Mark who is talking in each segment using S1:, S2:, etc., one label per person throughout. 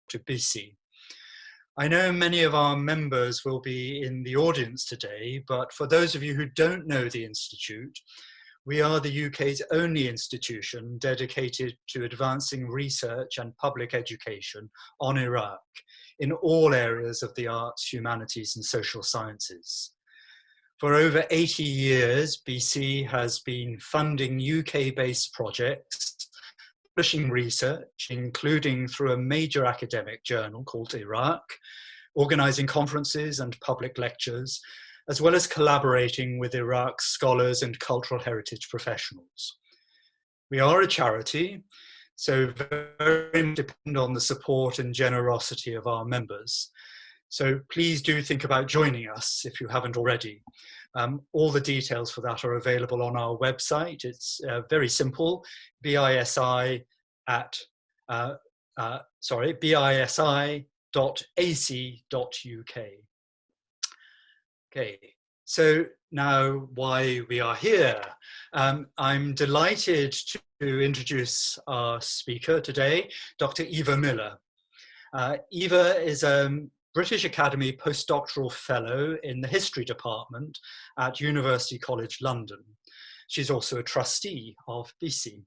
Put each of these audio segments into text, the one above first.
S1: to BISI. I know many of our members will be in the audience today, but for those of you who don't know the Institute, we are the UK's only institution dedicated to advancing research and public education on Iraq in all areas of the arts, humanities, and social sciences. For over 80 years, BC has been funding UK-based projects, publishing research, including through a major academic journal called Iraq, organizing conferences and public lectures, as well as collaborating with Iraq's scholars and cultural heritage professionals. We are a charity, so very much depend on the support and generosity of our members. So please do think about joining us if you haven't already. All the details for that are available on our website. It's very simple, bisi.ac.uk. Okay, so now why we are here. I'm delighted to introduce our speaker today, Dr. Eva Miller. Eva is a British Academy Postdoctoral Fellow in the History Department at University College London. She's also a trustee of BISI.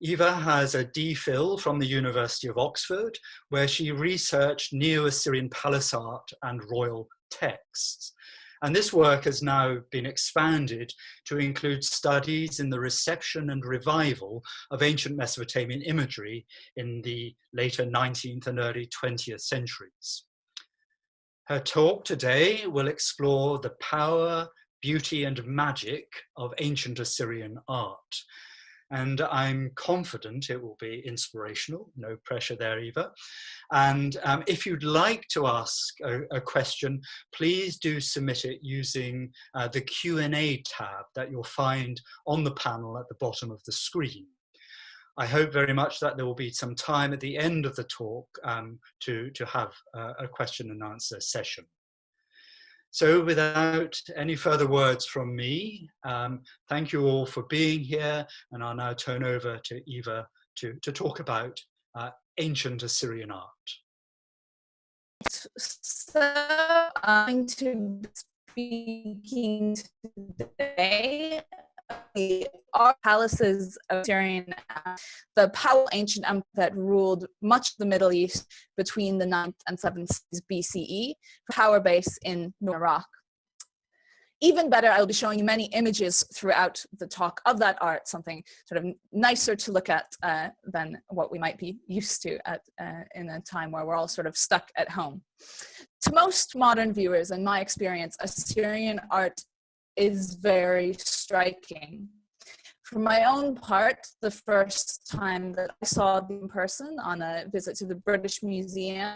S1: Eva has a DPhil from the University of Oxford, where she researched Neo-Assyrian palace art and royal texts. And this work has now been expanded to include studies in the reception and revival of ancient Mesopotamian imagery in the later 19th and early 20th centuries. Her talk today will explore the power, beauty, and magic of ancient Assyrian art. And I'm confident it will be inspirational. No pressure there, Eva. And if you'd like to ask a question, please do submit it using the Q&A tab that you'll find on the panel at the bottom of the screen. I hope very much that there will be some time at the end of the talk to have a question and answer session. So without any further words from me, thank you all for being here, and I'll now turn over to Eva to talk about ancient Assyrian art.
S2: So I'm going to be speaking today our palaces of Assyrian, the powerful ancient empire that ruled much of the Middle East between the 9th and 7th BCE, power base in Northern Iraq. Even better, I'll be showing you many images throughout the talk of that art, something sort of nicer to look at than what we might be used to in a time where we're all sort of stuck at home. To most modern viewers, in my experience, Assyrian art is very striking. For my own part, the first time that I saw them in person on a visit to the British Museum,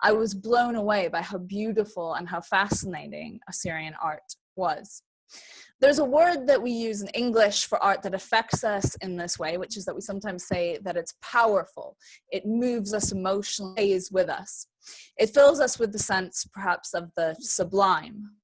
S2: I was blown away by how beautiful and how fascinating Assyrian art was. There's a word that we use in English for art that affects us in this way, which is that we sometimes say that it's powerful. It moves us emotionally, stays with us. It fills us with the sense, perhaps, of the sublime.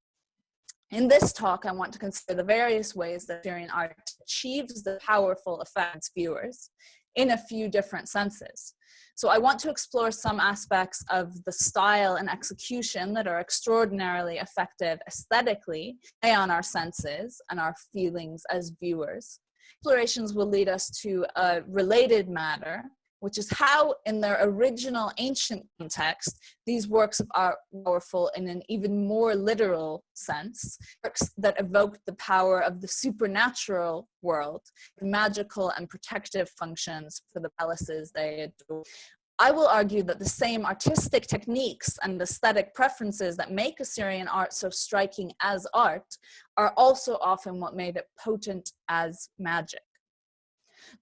S2: In this talk, I want to consider the various ways that Assyrian art achieves the powerful effect on its viewers in a few different senses. So I want to explore some aspects of the style and execution that are extraordinarily effective aesthetically on our senses and our feelings as viewers. Explorations will lead us to a related matter, which is how, in their original ancient context, these works of art were powerful in an even more literal sense, works that evoked the power of the supernatural world, the magical and protective functions for the palaces they adored. I will argue that the same artistic techniques and aesthetic preferences that make Assyrian art so striking as art are also often what made it potent as magic.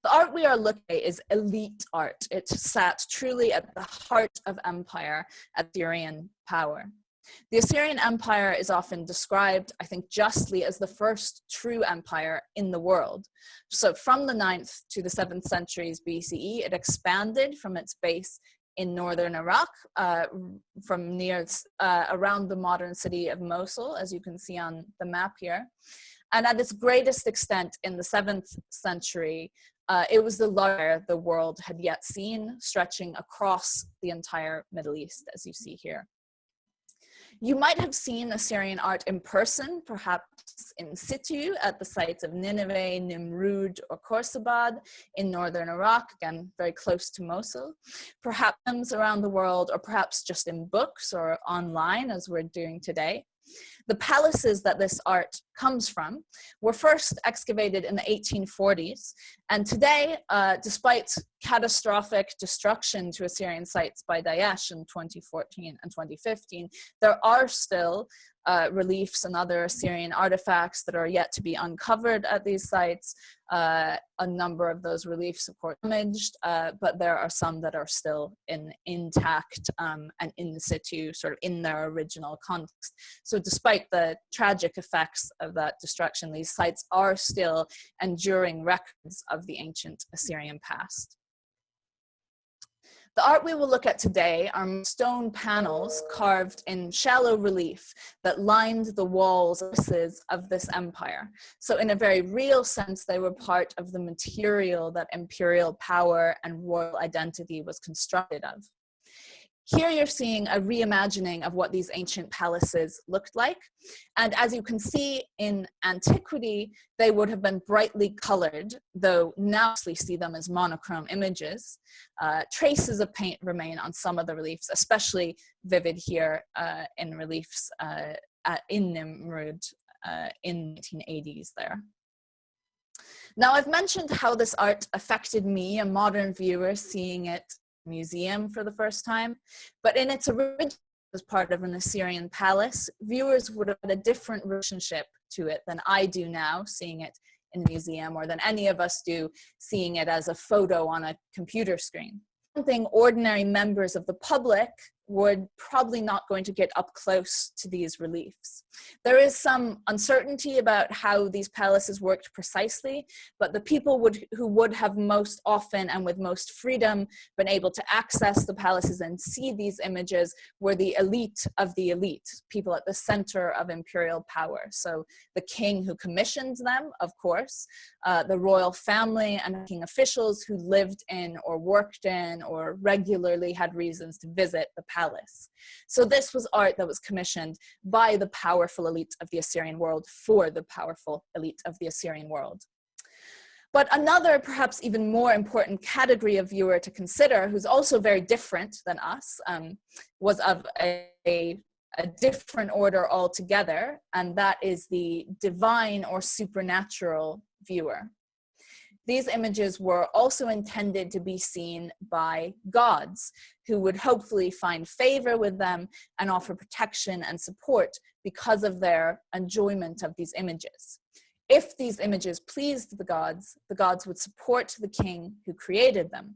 S2: The art we are looking at is elite art. It sat truly at the heart of empire, Assyrian power. The Assyrian Empire is often described, I think justly, as the first true empire in the world. So from the 9th to the 7th centuries BCE, it expanded from its base in northern Iraq, from near around the modern city of Mosul, as you can see on the map here. And at its greatest extent in the 7th century, it was the largest the world had yet seen, stretching across the entire Middle East, as you see here. You might have seen Assyrian art in person, perhaps in situ at the sites of Nineveh, Nimrud, or Khorsabad in northern Iraq, again, very close to Mosul, perhaps around the world, or perhaps just in books or online, as we're doing today. The palaces that this art comes from were first excavated in the 1840s, and today, despite catastrophic destruction to Assyrian sites by Daesh in 2014 and 2015, there are still reliefs and other Assyrian artifacts that are yet to be uncovered at these sites. A number of those reliefs, of course, imaged, but there are some that are still intact and in situ, sort of in their original context. So despite the tragic effects of that destruction, these sites are still enduring records of the ancient Assyrian past. The art we will look at today are stone panels carved in shallow relief that lined the walls of this empire. So in a very real sense, they were part of the material that imperial power and royal identity was constructed of. Here you're seeing a reimagining of what these ancient palaces looked like. And as you can see in antiquity, they would have been brightly colored, though now we see them as monochrome images. Traces of paint remain on some of the reliefs, especially vivid here in reliefs in Nimrud in the 1980s there. Now, I've mentioned how this art affected me, a modern viewer seeing it museum for the first time, but in its origin as part of an Assyrian palace, viewers would have had a different relationship to it than I do now, seeing it in a museum, or than any of us do seeing it as a photo on a computer screen. Something ordinary members of the public were probably not going to get up close to these reliefs. There is some uncertainty about how these palaces worked precisely, but the people who would have most often and with most freedom been able to access the palaces and see these images were the elite of the elite, people at the center of imperial power. So the king who commissioned them, of course, the royal family and king officials who lived in or worked in or regularly had reasons to visit the palace. So this was art that was commissioned by the powerful elite of the Assyrian world for the powerful elite of the Assyrian world. But another, perhaps even more important category of viewer to consider, who's also very different than us, was of a different order altogether, and that is the divine or supernatural viewer. These images were also intended to be seen by gods, who would hopefully find favor with them and offer protection and support because of their enjoyment of these images. If these images pleased the gods would support the king who created them.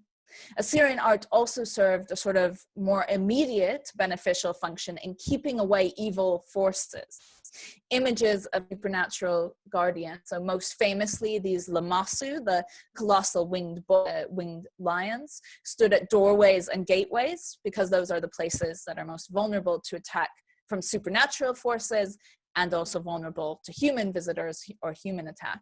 S2: Assyrian art also served a sort of more immediate beneficial function in keeping away evil forces. Images of supernatural guardians, so most famously these lamassu, the colossal winged lions, stood at doorways and gateways because those are the places that are most vulnerable to attack from supernatural forces and also vulnerable to human visitors or human attack.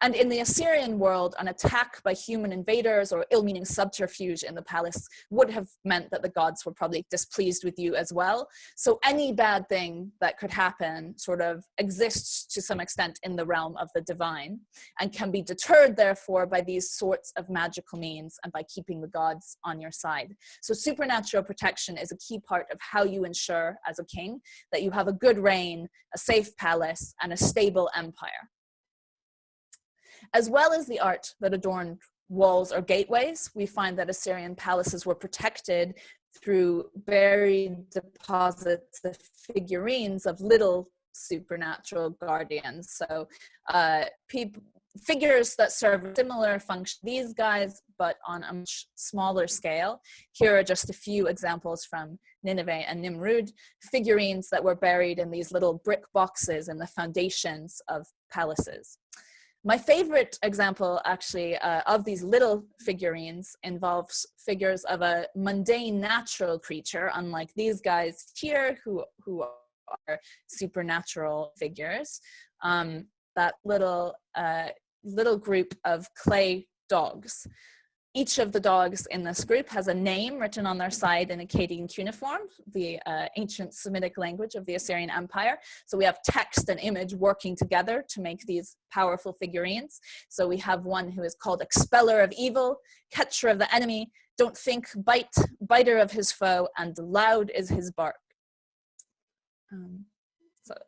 S2: And in the Assyrian world, an attack by human invaders or ill-meaning subterfuge in the palace would have meant that the gods were probably displeased with you as well. So any bad thing that could happen sort of exists to some extent in the realm of the divine and can be deterred, therefore, by these sorts of magical means and by keeping the gods on your side. So supernatural protection is a key part of how you ensure as a king that you have a good reign, a safe palace, and a stable empire. As well as the art that adorned walls or gateways, we find that Assyrian palaces were protected through buried deposits of figurines of little supernatural guardians. So figures that serve a similar function to these guys, but on a much smaller scale. Here are just a few examples from Nineveh and Nimrud, figurines that were buried in these little brick boxes in the foundations of palaces. My favorite example, actually, of these little figurines involves figures of a mundane natural creature, unlike these guys here, who are supernatural figures. That little group of clay dogs. Each of the dogs in this group has a name written on their side in Akkadian cuneiform, the ancient Semitic language of the Assyrian Empire. So we have text and image working together to make these powerful figurines. So we have one who is called Expeller of Evil, Catcher of the Enemy, Don't Think, Bite, Biter of his Foe, and Loud is his bark.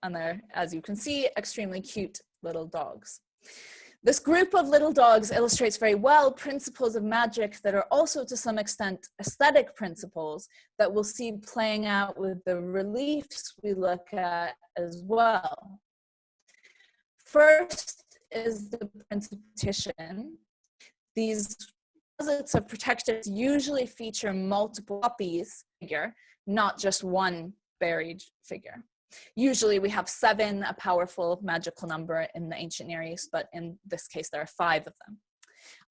S2: And they're, as you can see, extremely cute little dogs. This group of little dogs illustrates very well principles of magic that are also to some extent aesthetic principles that we'll see playing out with the reliefs we look at as well. First is the principle of repetition. These deposits of protectors usually feature multiple copies figure, not just one buried figure. Usually we have 7, a powerful magical number in the ancient Near East, but in this case there are 5 of them.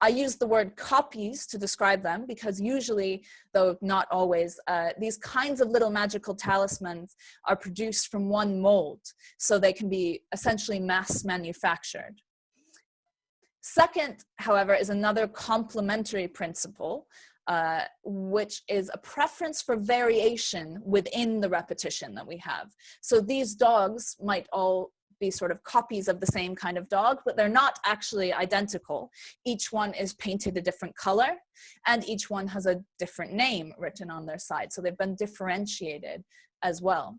S2: I use the word copies to describe them because usually, though not always, these kinds of little magical talismans are produced from one mold, so they can be essentially mass manufactured. Second, however, is another complementary principle, which is a preference for variation within the repetition that we have. So these dogs might all be sort of copies of the same kind of dog, but they're not actually identical. Each one is painted a different color, and each one has a different name written on their side. So they've been differentiated as well.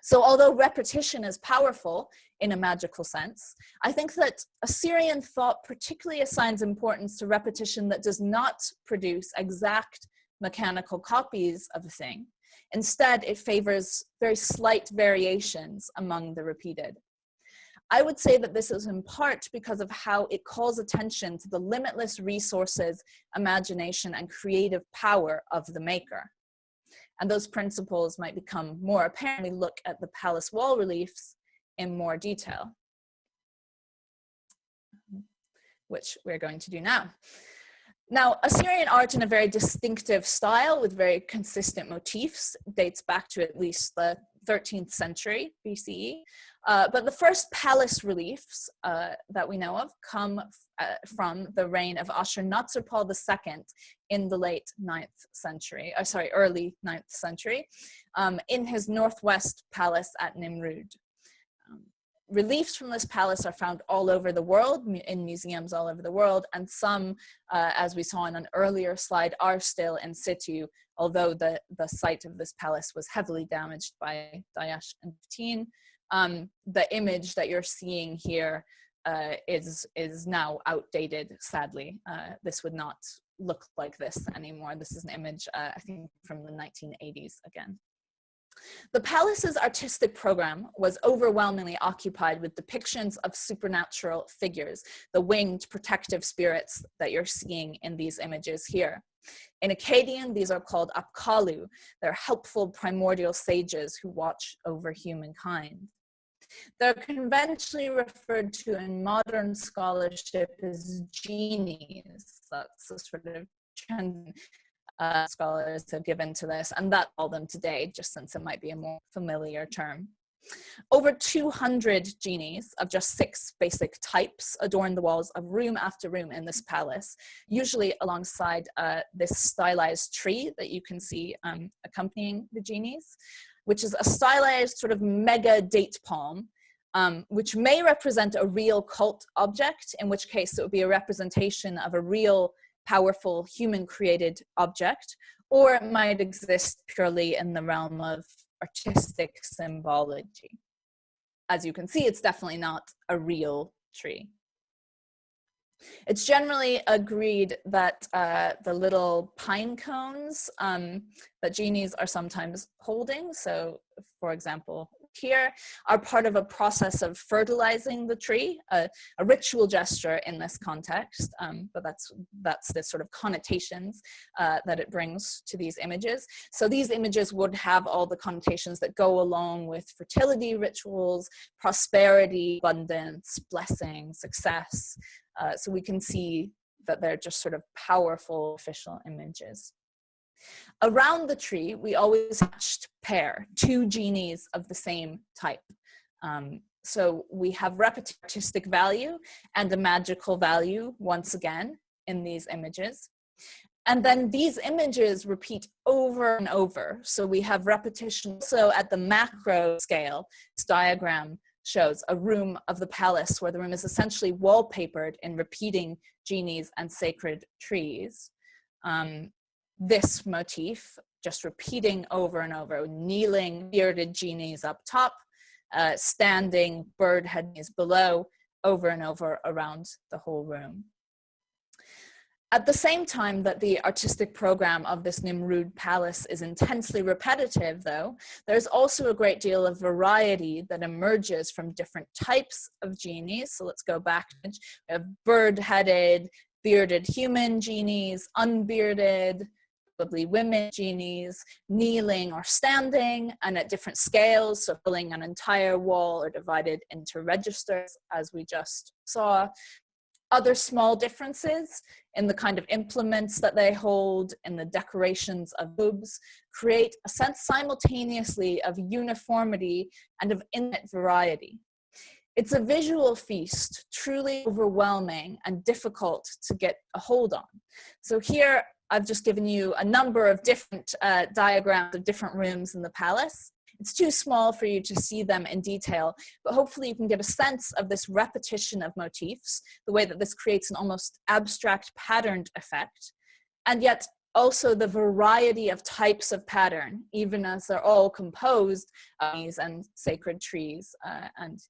S2: So although repetition is powerful in a magical sense, I think that Assyrian thought particularly assigns importance to repetition that does not produce exact mechanical copies of a thing. Instead, it favors very slight variations among the repeated. I would say that this is in part because of how it calls attention to the limitless resources, imagination, and creative power of the maker. And those principles might become more apparent when we look at the palace wall reliefs in more detail, which we're going to do now. Now, Assyrian art in a very distinctive style with very consistent motifs dates back to at least the 13th century BCE. But the first palace reliefs that we know of come from the reign of Ashur-natsir-pal II in the late 9th century, early 9th century, in his northwest palace at Nimrud. Reliefs from this palace are found all over the world, in museums all over the world, and some, as we saw in an earlier slide, are still in situ, although the site of this palace was heavily damaged by Daesh and 15. The image that you're seeing here is now outdated, sadly. This would not look like this anymore. This is an image, I think, from the 1980s again. The palace's artistic program was overwhelmingly occupied with depictions of supernatural figures, the winged protective spirits that you're seeing in these images here. In Akkadian, these are called apkalu. They're helpful primordial sages who watch over humankind. They're conventionally referred to in modern scholarship as genies. That's a sort of trend scholars have given to this, and that all them today, just since it might be a more familiar term. Over 200 genies of just 6 basic types adorn the walls of room after room in this palace, usually alongside this stylized tree that you can see accompanying the genies, which is a stylized sort of mega date palm, which may represent a real cult object, in which case it would be a representation of a real powerful human-created object, or it might exist purely in the realm of artistic symbology. As you can see, it's definitely not a real tree. It's generally agreed that the little pine cones that genies are sometimes holding, so for example, here, are part of a process of fertilizing the tree, a ritual gesture in this context, but that's the sort of connotations that it brings to these images. So these images would have all the connotations that go along with fertility rituals, prosperity, abundance, blessing, success. So we can see that they're just sort of powerful official images. Around the tree, we always pair 2 genies of the same type. So we have repetitive artistic value and a magical value once again in these images. And then these images repeat over and over. So we have repetition. So at the macro scale, this diagram shows a room of the palace where the room is essentially wallpapered in repeating genies and sacred trees. This motif, just repeating over and over, kneeling bearded genies up top, standing bird heads below, over and over around the whole room. At the same time that the artistic program of this Nimrud palace is intensely repetitive, though, there's also a great deal of variety that emerges from different types of genies. So let's go back. We have bird-headed, bearded human genies, unbearded, probably women genies, kneeling or standing, and at different scales, so filling an entire wall or divided into registers, as we just saw. Other small differences in the kind of implements that they hold, in the decorations of robes, create a sense simultaneously of uniformity and of infinite variety. It's a visual feast, truly overwhelming and difficult to get a hold on. So here I've just given you a number of different diagrams of different rooms in the palace. It's too small for you to see them in detail, but hopefully you can get a sense of this repetition of motifs, the way that this creates an almost abstract patterned effect, and yet also the variety of types of pattern, even as they're all composed of these and sacred trees and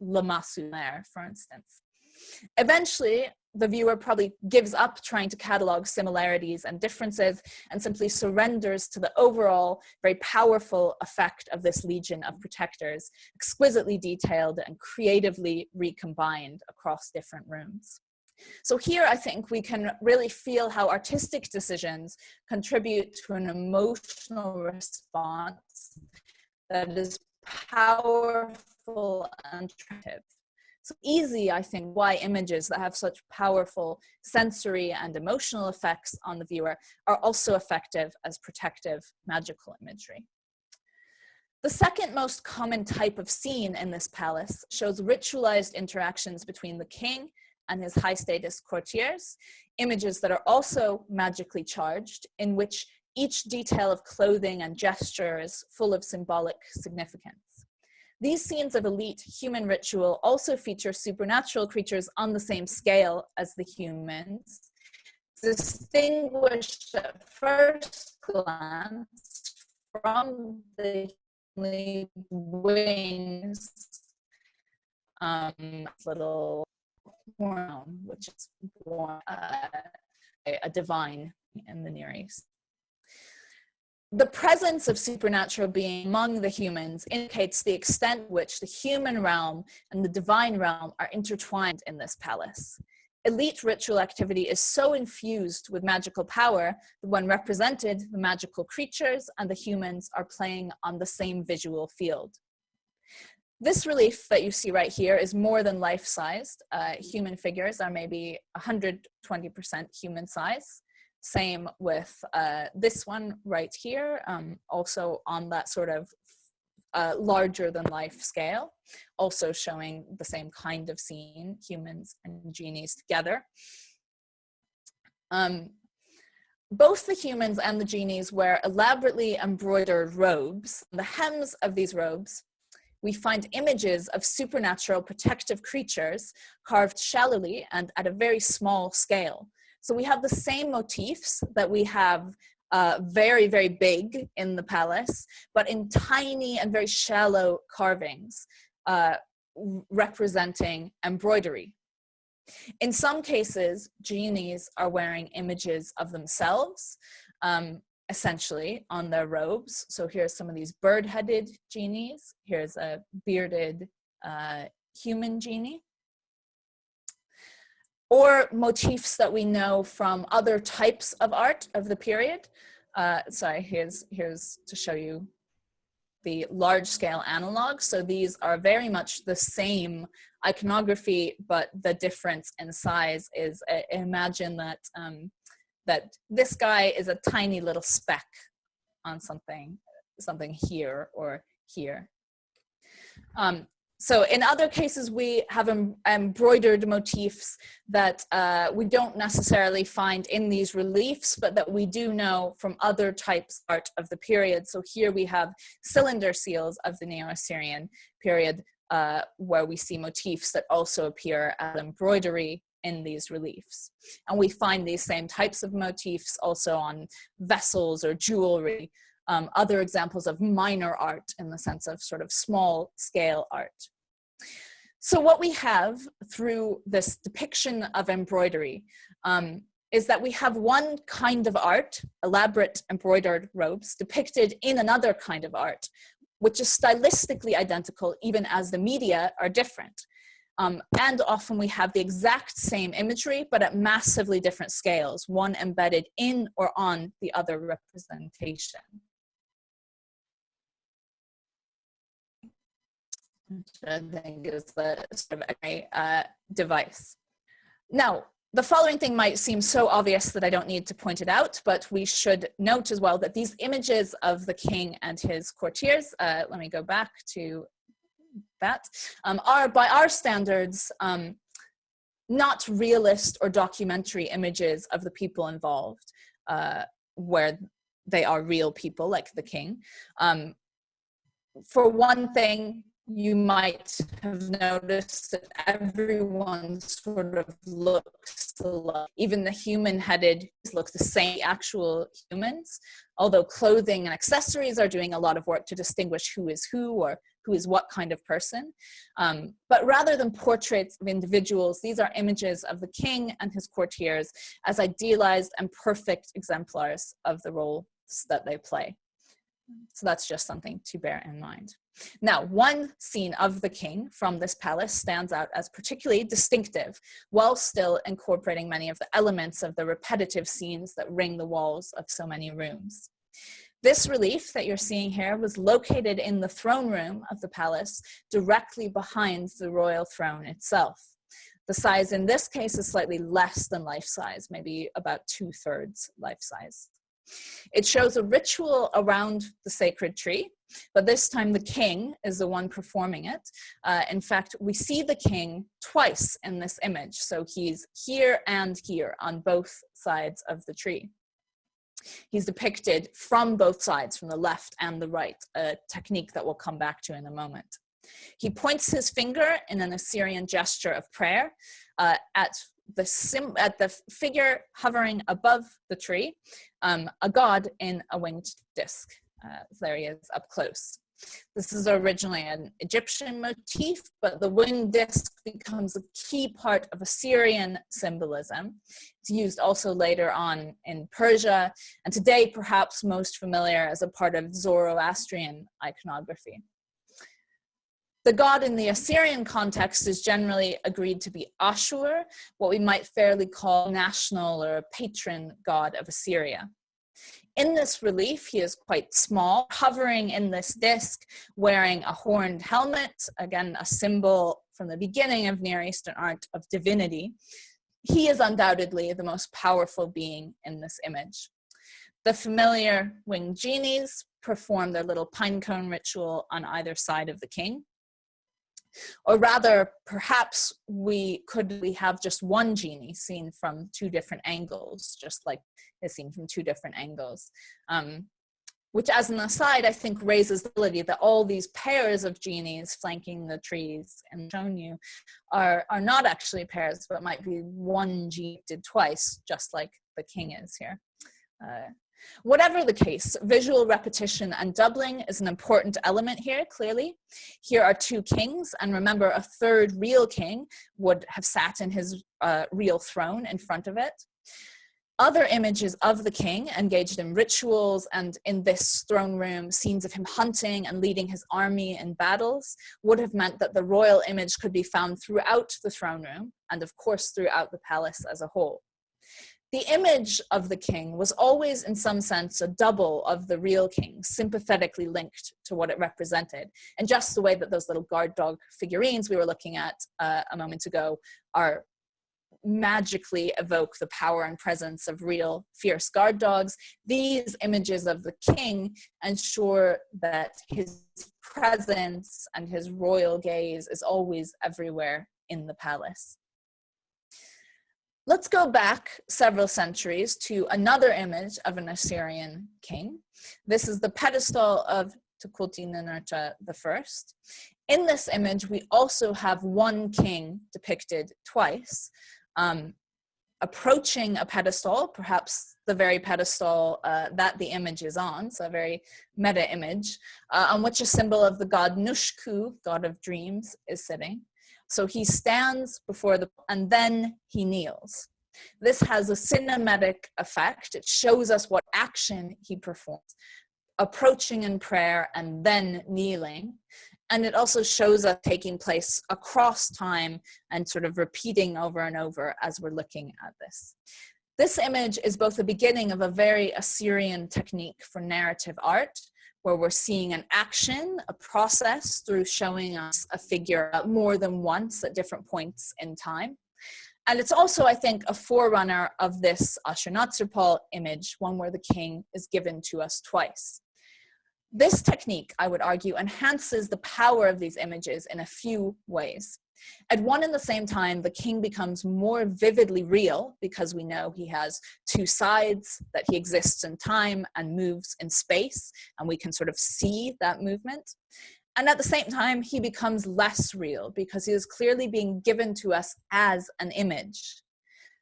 S2: lamassu there, for instance. Eventually, the viewer probably gives up trying to catalog similarities and differences and simply surrenders to the overall very powerful effect of this legion of protectors, exquisitely detailed and creatively recombined across different rooms. So here I think we can really feel how artistic decisions contribute to an emotional response that is powerful and attractive. So easy, I think, why images that have such powerful sensory and emotional effects on the viewer are also effective as protective magical imagery. The second most common type of scene in this palace shows ritualized interactions between the king and his high-status courtiers, images that are also magically charged, in which each detail of clothing and gesture is full of symbolic significance. These scenes of elite human ritual also feature supernatural creatures on the same scale as the humans, distinguished at first glance from the wings, little horn, which is born a divine in the Near East. The presence of supernatural being among the humans indicates the extent to which the human realm and the divine realm are intertwined in this palace. Elite ritual activity is so infused with magical power that when represented, the magical creatures and the humans are playing on the same visual field. This relief that you see right here is more than life-sized. Human figures are maybe 120% human size. Same with this one right here, also on that sort of larger than life scale, also showing the same kind of scene, humans and genies together. Both the humans and the genies wear elaborately embroidered robes. In the hems of these robes, we find images of supernatural protective creatures carved shallowly and at a very small scale. So we have the same motifs that we have very, very big in the palace, but in tiny and very shallow carvings representing embroidery. In some cases, genies are wearing images of themselves, essentially on their robes. So here's some of these bird-headed genies. Here's a bearded human genie. Or motifs that we know from other types of art of the period. Sorry, here's to show you the large-scale analog. So these are very much the same iconography, but the difference in size is, imagine that, that this guy is a tiny little speck on something here or here. So in other cases, we have embroidered motifs that we don't necessarily find in these reliefs, but that we do know from other types of art of the period. So here we have cylinder seals of the Neo-Assyrian period, where we see motifs that also appear as embroidery in these reliefs. And we find these same types of motifs also on vessels or jewelry, other examples of minor art in the sense of sort of small scale art. So what we have through this depiction of embroidery is that we have one kind of art, elaborate embroidered robes, depicted in another kind of art, which is stylistically identical even as the media are different. And often we have the exact same imagery, but at massively different scales, one embedded in or on the other representation. Which I think is the sort of a device. Now, the following thing might seem so obvious that I don't need to point it out, but we should note as well that these images of the king and his courtiers, let me go back to that, are by our standards not realist or documentary images of the people involved, where they are real people like the king. For one thing, you might have noticed that everyone sort of looks alike. Even the human-headed look the same, actual humans, although clothing and accessories are doing a lot of work to distinguish who is who or who is what kind of person. But rather than portraits of individuals, these are images of the king and his courtiers as idealized and perfect exemplars of the roles that they play. So that's just something to bear in mind. Now, one scene of the king from this palace stands out as particularly distinctive, while still incorporating many of the elements of the repetitive scenes that ring the walls of so many rooms. This relief that you're seeing here was located in the throne room of the palace, directly behind the royal throne itself. The size in this case is slightly less than life size, maybe about 2/3 life size. It shows a ritual around the sacred tree, but this time the king is the one performing it. In fact, we see the king twice in this image. So he's here and here on both sides of the tree. He's depicted from both sides, from the left and the right, a technique that we'll come back to in a moment. He points his finger in an Assyrian gesture of prayer at the figure hovering above the tree, a god in a winged disc. There he is up close. This is originally an Egyptian motif, but the winged disc becomes a key part of Assyrian symbolism. It's used also later on in Persia, and today perhaps most familiar as a part of Zoroastrian iconography. The god in the Assyrian context is generally agreed to be Ashur, what we might fairly call national or patron god of Assyria. In this relief, he is quite small, hovering in this disc, wearing a horned helmet, again, a symbol from the beginning of Near Eastern art of divinity. He is undoubtedly the most powerful being in this image. The familiar winged genies perform their little pinecone ritual on either side of the king. Or rather, perhaps we have just one genie seen from two different angles, just like is seen from two different angles. Which, as an aside, I think raises the ability that all these pairs of genies flanking the trees and shown you are not actually pairs, but might be one genie did twice, just like the king is here. Whatever the case, visual repetition and doubling is an important element here, clearly. Here are two kings, and remember, a third real king would have sat in his real throne in front of it. Other images of the king engaged in rituals, and in this throne room, scenes of him hunting and leading his army in battles would have meant that the royal image could be found throughout the throne room, and of course throughout the palace as a whole. The image of the king was always, in some sense, a double of the real king, sympathetically linked to what it represented. And just the way that those little guard dog figurines we were looking at a moment ago are magically evoke the power and presence of real fierce guard dogs. These images of the king ensure that his presence and his royal gaze is always everywhere in the palace. Let's go back several centuries to another image of an Assyrian king. This is the pedestal of Tukulti-Ninurta I. In this image, we also have one king depicted twice, approaching a pedestal, perhaps the very pedestal that the image is on, so a very meta image, on which a symbol of the god Nushku, god of dreams, is sitting. So he stands before and then he kneels. This has a cinematic effect. It shows us what action he performs, approaching in prayer and then kneeling. And it also shows us taking place across time and sort of repeating over and over as we're looking at this. This image is both the beginning of a very Assyrian technique for narrative art, where we're seeing an action, a process through showing us a figure more than once at different points in time. And it's also, I think, a forerunner of this Ashurnasirpal image, one where the king is given to us twice. This technique, I would argue, enhances the power of these images in a few ways. At one and the same time, the king becomes more vividly real because we know he has two sides, that he exists in time and moves in space, and we can sort of see that movement. And at the same time, he becomes less real because he is clearly being given to us as an image.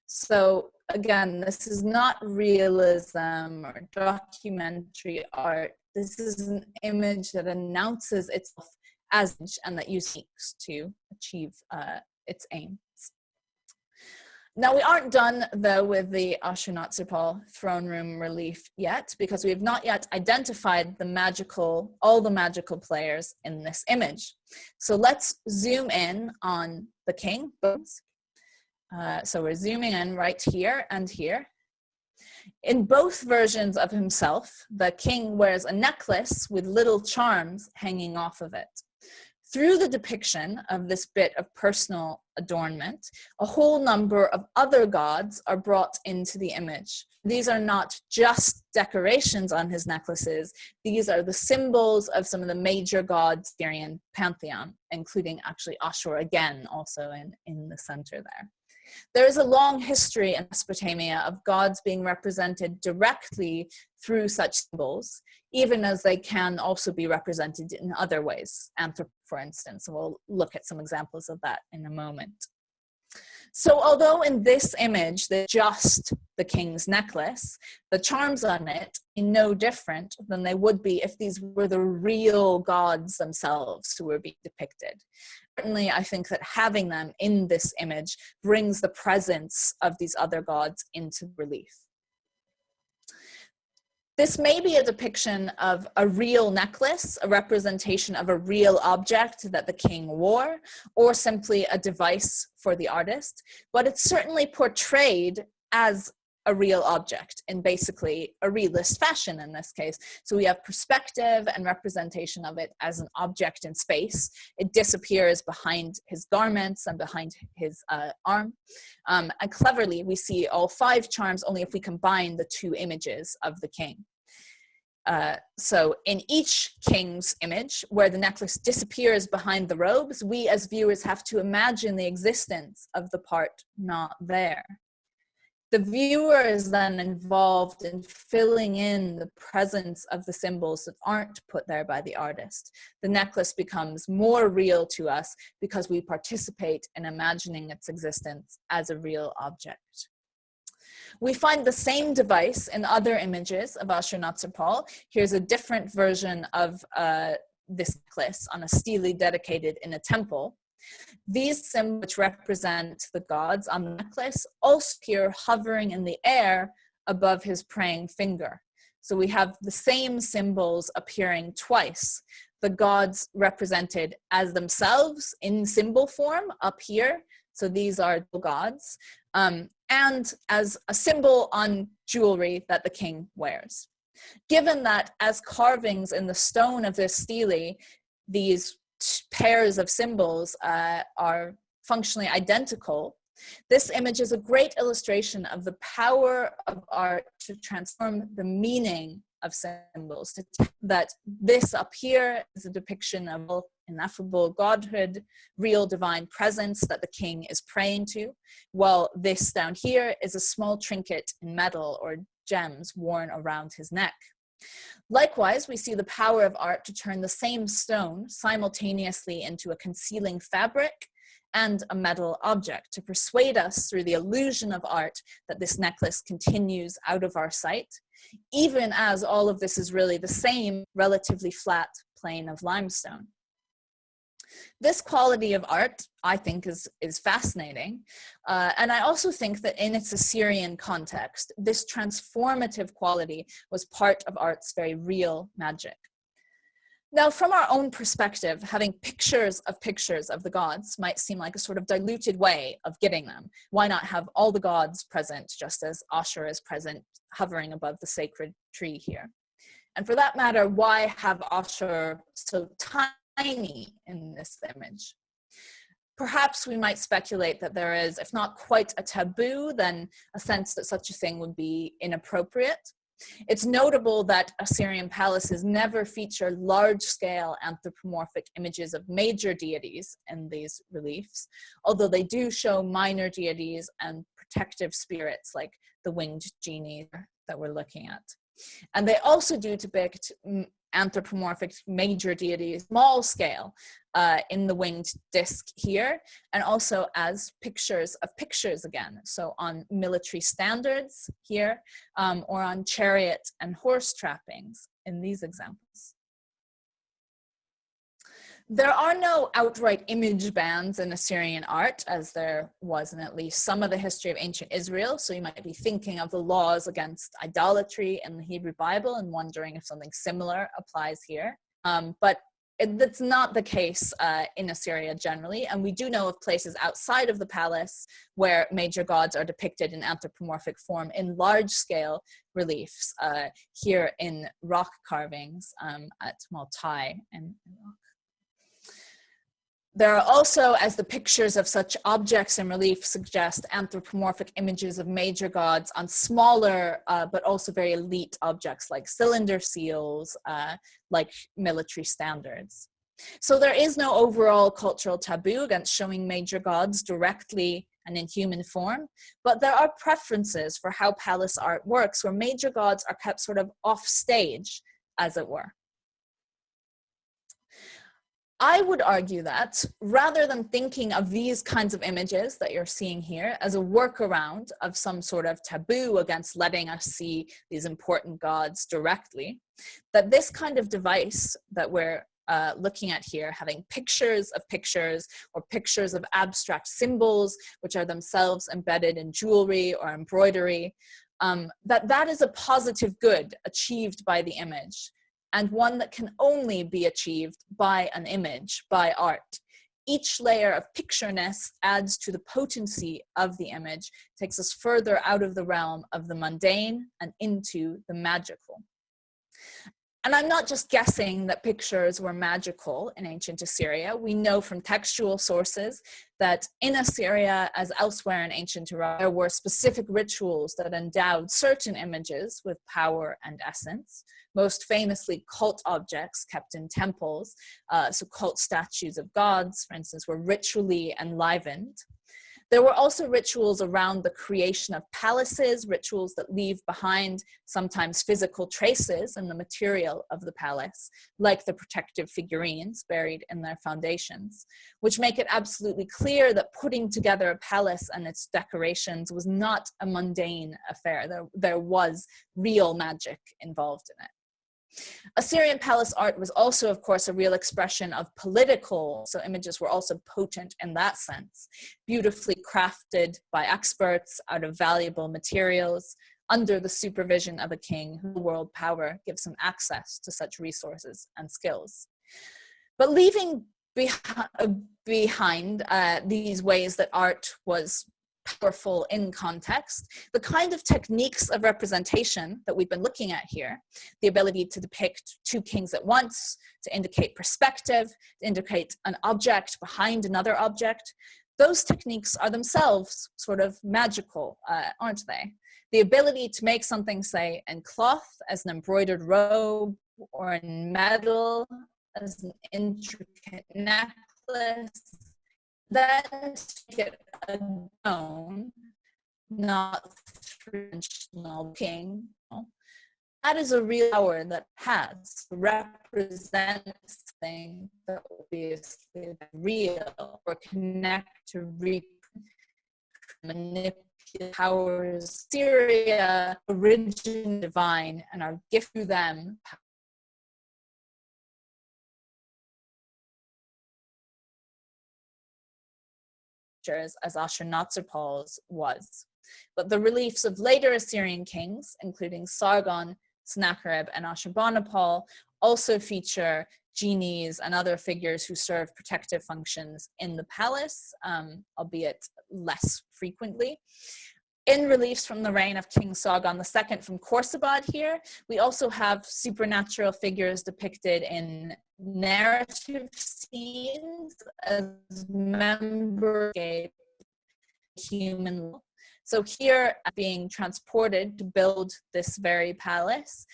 S2: So again, this is not realism or documentary art. This is an image that announces itself as and that seeks to achieve its aims. Now, we aren't done, though, with the Ashurnasirpal throne room relief yet, because we have not yet identified all the magical players in this image. So let's zoom in on the king. So we're zooming in right here and here. In both versions of himself, the king wears a necklace with little charms hanging off of it. Through the depiction of this bit of personal adornment, a whole number of other gods are brought into the image. These are not just decorations on his necklaces. These are the symbols of some of the major gods of the Assyrian pantheon, including actually Ashur again, also in the center there. There is a long history in Mesopotamia of gods being represented directly through such symbols, even as they can also be represented in other ways, for instance. And we'll look at some examples of that in a moment. So although in this image, they're just the king's necklace, the charms on it are no different than they would be if these were the real gods themselves who were being depicted. Certainly, I think that having them in this image brings the presence of these other gods into relief. This may be a depiction of a real necklace, a representation of a real object that the king wore, or simply a device for the artist, but it's certainly portrayed as a real object in basically a realist fashion in this case. So we have perspective and representation of it as an object in space. It disappears behind his garments and behind his arm. And cleverly, we see all 5 charms only if we combine the 2 images of the king. So in each king's image, where the necklace disappears behind the robes, we as viewers have to imagine the existence of the part not there. The viewer is then involved in filling in the presence of the symbols that aren't put there by the artist. The necklace becomes more real to us because we participate in imagining its existence as a real object. We find the same device in other images of Ashurnasirpal. Here's a different version of this necklace on a stele dedicated in a temple. These symbols, which represent the gods on the necklace, also appear hovering in the air above his praying finger. So we have the same symbols appearing twice. The gods represented as themselves in symbol form up here. So these are the gods. And as a symbol on jewelry that the king wears. Given that as carvings in the stone of this stele, these pairs of symbols are functionally identical This image is a great illustration of the power of art to transform the meaning of symbols. That this up here is a depiction of ineffable godhood, real divine presence that the king is praying to, while this down here is a small trinket in metal or gems worn around his neck. Likewise, we see the power of art to turn the same stone simultaneously into a concealing fabric and a metal object, to persuade us through the illusion of art that this necklace continues out of our sight, even as all of this is really the same relatively flat plane of limestone. This quality of art, I think, is fascinating. And I also think that in its Assyrian context, this transformative quality was part of art's very real magic. Now, from our own perspective, having pictures of the gods might seem like a sort of diluted way of getting them. Why not have all the gods present, just as Ashur is present, hovering above the sacred tree here? And for that matter, why have Ashur so tiny in this image? Perhaps we might speculate that there is, if not quite a taboo, then a sense that such a thing would be inappropriate. It's notable that Assyrian palaces never feature large-scale anthropomorphic images of major deities in these reliefs, although they do show minor deities and protective spirits like the winged genie that we're looking at. And they also do depict anthropomorphic major deities, small scale, in the winged disc here, and also as pictures of pictures again. So on military standards here, or on chariot and horse trappings in these examples. There are no outright image bans in Assyrian art, as there was in at least some of the history of ancient Israel. So you might be thinking of the laws against idolatry in the Hebrew Bible and wondering if something similar applies here. But that's not the case in Assyria generally. And we do know of places outside of the palace where major gods are depicted in anthropomorphic form in large-scale reliefs, here in rock carvings at Maltai in Iraq. There are also, as the pictures of such objects in relief suggest, anthropomorphic images of major gods on smaller but also very elite objects like cylinder seals, like military standards. So there is no overall cultural taboo against showing major gods directly and in human form, but there are preferences for how palace art works, where major gods are kept sort of off stage, as it were. I would argue that rather than thinking of these kinds of images that you're seeing here as a workaround of some sort of taboo against letting us see these important gods directly, that this kind of device that we're looking at here, having pictures of pictures or pictures of abstract symbols, which are themselves embedded in jewelry or embroidery, that is a positive good achieved by the image, and one that can only be achieved by an image, by art. Each layer of pictureness adds to the potency of the image, takes us further out of the realm of the mundane and into the magical. And I'm not just guessing that pictures were magical in ancient Assyria. We know from textual sources that in Assyria, as elsewhere in ancient Iraq, there were specific rituals that endowed certain images with power and essence. Most famously, cult objects kept in temples, so cult statues of gods, for instance, were ritually enlivened. There were also rituals around the creation of palaces, rituals that leave behind sometimes physical traces in the material of the palace, like the protective figurines buried in their foundations, which make it absolutely clear that putting together a palace and its decorations was not a mundane affair. There was real magic involved in it. Assyrian palace art was also, of course, a real expression of political, so images were also potent in that sense, beautifully crafted by experts out of valuable materials under the supervision of a king whose world power gives him access to such resources and skills. But leaving behind these ways that art was powerful in context, the kind of techniques of representation that we've been looking at here, the ability to depict two kings at once, to indicate perspective, to indicate an object behind another object, those techniques are themselves sort of magical, aren't they? The ability to make something, say, in cloth as an embroidered robe, or in metal as an intricate necklace, then to get a stone, not three-dimensional king. That is a real power that has represents things that obviously real, or connect to manipulate powers, Syria, origin divine, and are gift to them. As Ashurnasirpal's was. But the reliefs of later Assyrian kings, including Sargon, Sennacherib, and Ashurbanipal, also feature genies and other figures who serve protective functions in the palace, albeit less frequently. In reliefs from the reign of King Sargon II from Khorsabad here, we also have supernatural figures depicted in narrative scenes as members of human. So here, being transported to build this very palace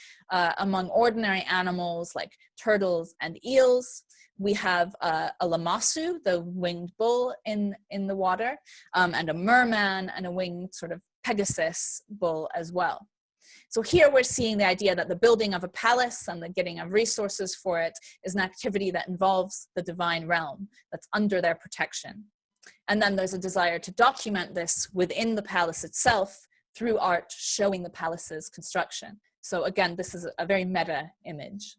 S2: among ordinary animals like turtles and eels. We have a lamassu, the winged bull in the water, and a merman and a winged sort of Pegasus bull as well. So here we're seeing the idea that the building of a palace and the getting of resources for it is an activity that involves the divine realm that's under their protection. And then there's a desire to document this within the palace itself through art showing the palace's construction. So again, this is a very meta image.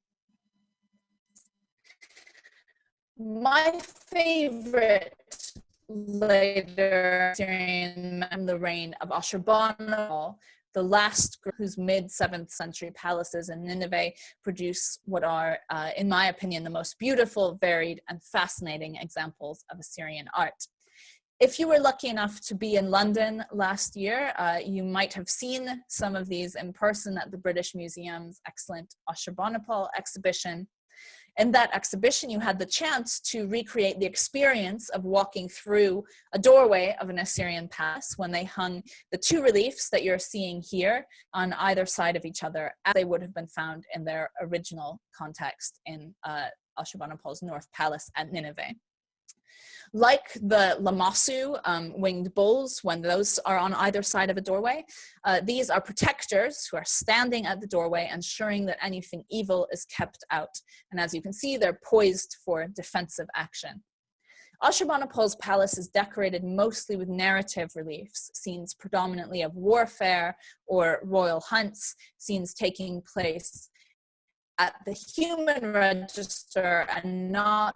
S2: My favorite later Assyrian, the reign of Ashurbanipal, the last group whose mid-7th century palaces in Nineveh produce what are, in my opinion, the most beautiful, varied, and fascinating examples of Assyrian art. If you were lucky enough to be in London last year, you might have seen some of these in person at the British Museum's excellent Ashurbanipal exhibition. In that exhibition, you had the chance to recreate the experience of walking through a doorway of an Assyrian palace when they hung the two reliefs that you're seeing here on either side of each other, as they would have been found in their original context in Ashurbanipal's North Palace at Nineveh. Like the lamassu, winged bulls, when those are on either side of a doorway, these are protectors who are standing at the doorway, ensuring that anything evil is kept out. And as you can see, they're poised for defensive action. Ashurbanipal's palace is decorated mostly with narrative reliefs, scenes predominantly of warfare or royal hunts, scenes taking place at the human register and not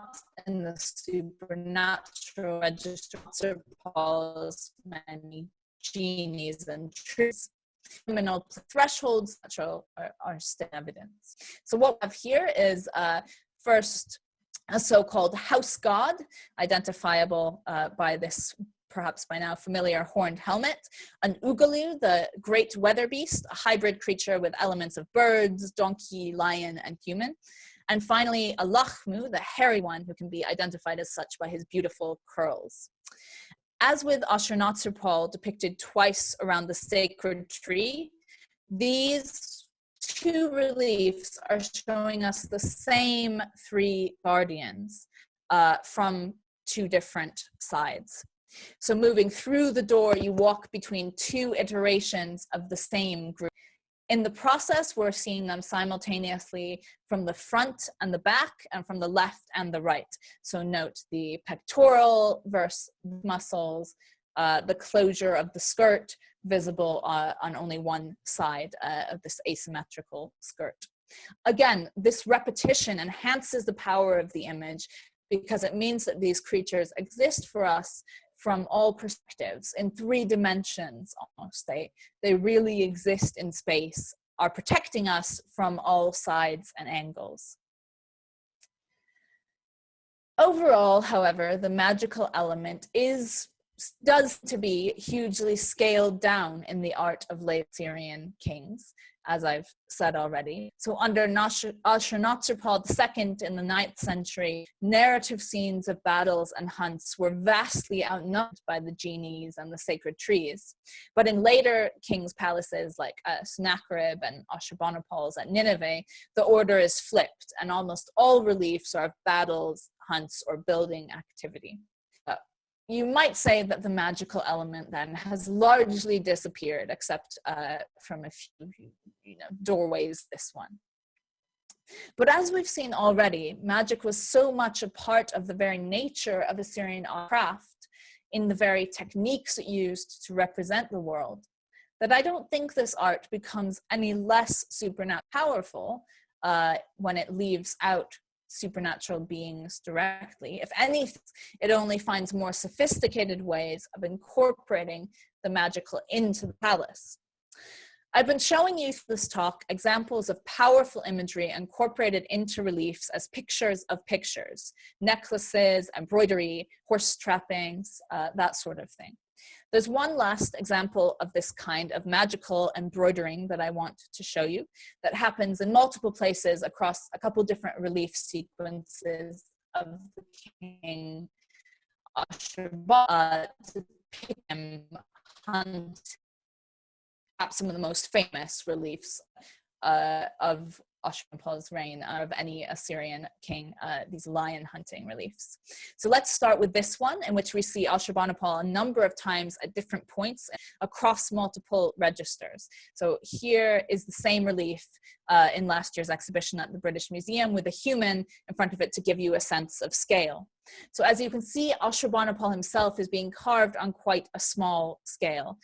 S2: in the supernatural register. Paul's many genies and truths. Criminal thresholds are still evidence. So what we have here is first a so-called house god, identifiable by this perhaps by now familiar horned helmet, an ugalu, the great weather beast, a hybrid creature with elements of birds, donkey, lion, and human. And finally, a lachmu, the hairy one, who can be identified as such by his beautiful curls. As with Ashurnasirpal, depicted twice around the sacred tree, these two reliefs are showing us the same three guardians from two different sides. So moving through the door, you walk between two iterations of the same group. In the process, we're seeing them simultaneously from the front and the back and from the left and the right. So note the pectoral versus muscles, the closure of the skirt visible on only one side of this asymmetrical skirt. Again, this repetition enhances the power of the image because it means that these creatures exist for us from all perspectives, in 3 dimensions almost. They really exist in space, are protecting us from all sides and angles. Overall, however, the magical element does to be hugely scaled down in the art of late Assyrian kings. as I've said already. So under Ashurnasirpal II in the 9th century, narrative scenes of battles and hunts were vastly outnumbered by the genies and the sacred trees. But in later kings' palaces like Sennacherib and Ashurbanipal's at Nineveh, the order is flipped and almost all reliefs are of battles, hunts, or building activity. You might say that the magical element then has largely disappeared, except from a few doorways, this one. But as we've seen already, magic was so much a part of the very nature of Assyrian art craft, in the very techniques it used to represent the world, that I don't think this art becomes any less supernaturally powerful when it leaves out supernatural beings directly. If anything, it only finds more sophisticated ways of incorporating the magical into the palace. I've been showing you through this talk examples of powerful imagery incorporated into reliefs as pictures of pictures, necklaces, embroidery, horse trappings, that sort of thing. There's one last example of this kind of magical embroidering that I want to show you that happens in multiple places across a couple different relief sequences of the king Ashurbanipal to pick him hunt perhaps some of the most famous reliefs of Ashurbanipal's reign of any Assyrian king, these lion hunting reliefs. So let's start with this one, in which we see Ashurbanipal a number of times at different points across multiple registers. So here is the same relief in last year's exhibition at the British Museum with a human in front of it to give you a sense of scale. So as you can see, Ashurbanipal himself is being carved on quite a small scale.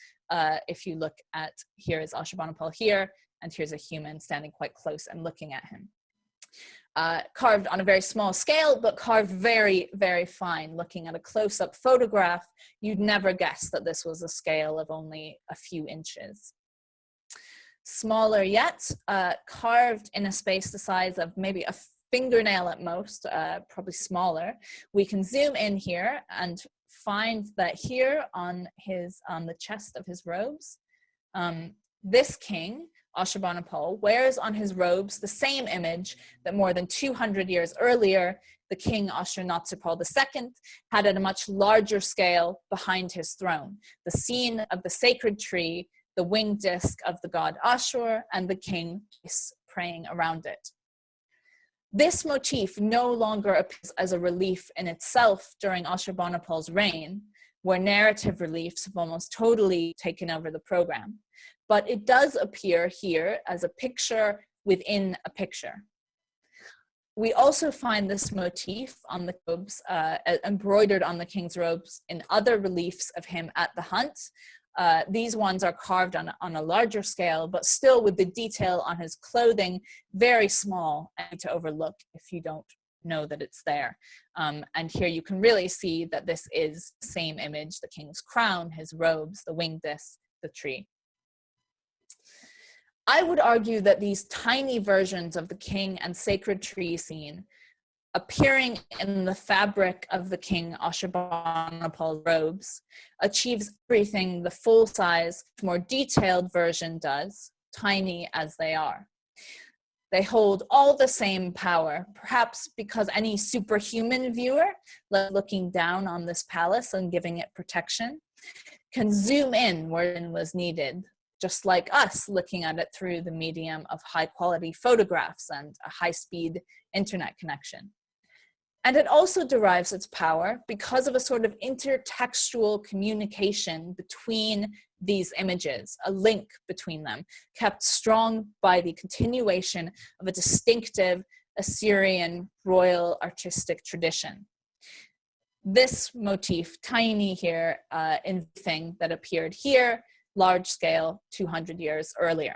S2: If you look at, here is Ashurbanipal here, and here's a human standing quite close and looking at him. Carved on a very small scale, but carved very, very fine. Looking at a close-up photograph, you'd never guess that this was a scale of only a few inches. Smaller yet, carved in a space the size of maybe a fingernail at most, probably smaller. We can zoom in here and find that here on the chest of his robes, this king, Ashurbanipal, wears on his robes the same image that more than 200 years earlier, the king Ashurnasirpal II had at a much larger scale behind his throne, the scene of the sacred tree, the winged disc of the god Ashur, and the king praying around it. This motif no longer appears as a relief in itself during Ashurbanipal's reign, where narrative reliefs have almost totally taken over the program. But it does appear here as a picture within a picture. We also find this motif on the robes, embroidered on the king's robes in other reliefs of him at the hunt. These ones are carved on a larger scale, but still with the detail on his clothing very small and to overlook if you don't know that it's there. And here you can really see that this is the same image, the king's crown, his robes, the winged disc, the tree. I would argue that these tiny versions of the king and sacred tree scene appearing in the fabric of the king Ashurbanipal's robes achieves everything the full-size, more detailed version does, tiny as they are. They hold all the same power, perhaps because any superhuman viewer, looking down on this palace and giving it protection, can zoom in where it was needed, just like us looking at it through the medium of high-quality photographs and a high-speed internet connection. And it also derives its power because of a sort of intertextual communication between these images, a link between them, kept strong by the continuation of a distinctive Assyrian royal artistic tradition. This motif, tiny here, in thing that appeared here, large scale 200 years earlier.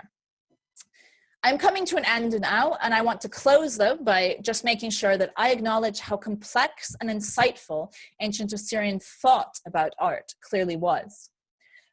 S2: I'm coming to an end now, and I want to close though by just making sure that I acknowledge how complex and insightful ancient Assyrian thought about art clearly was.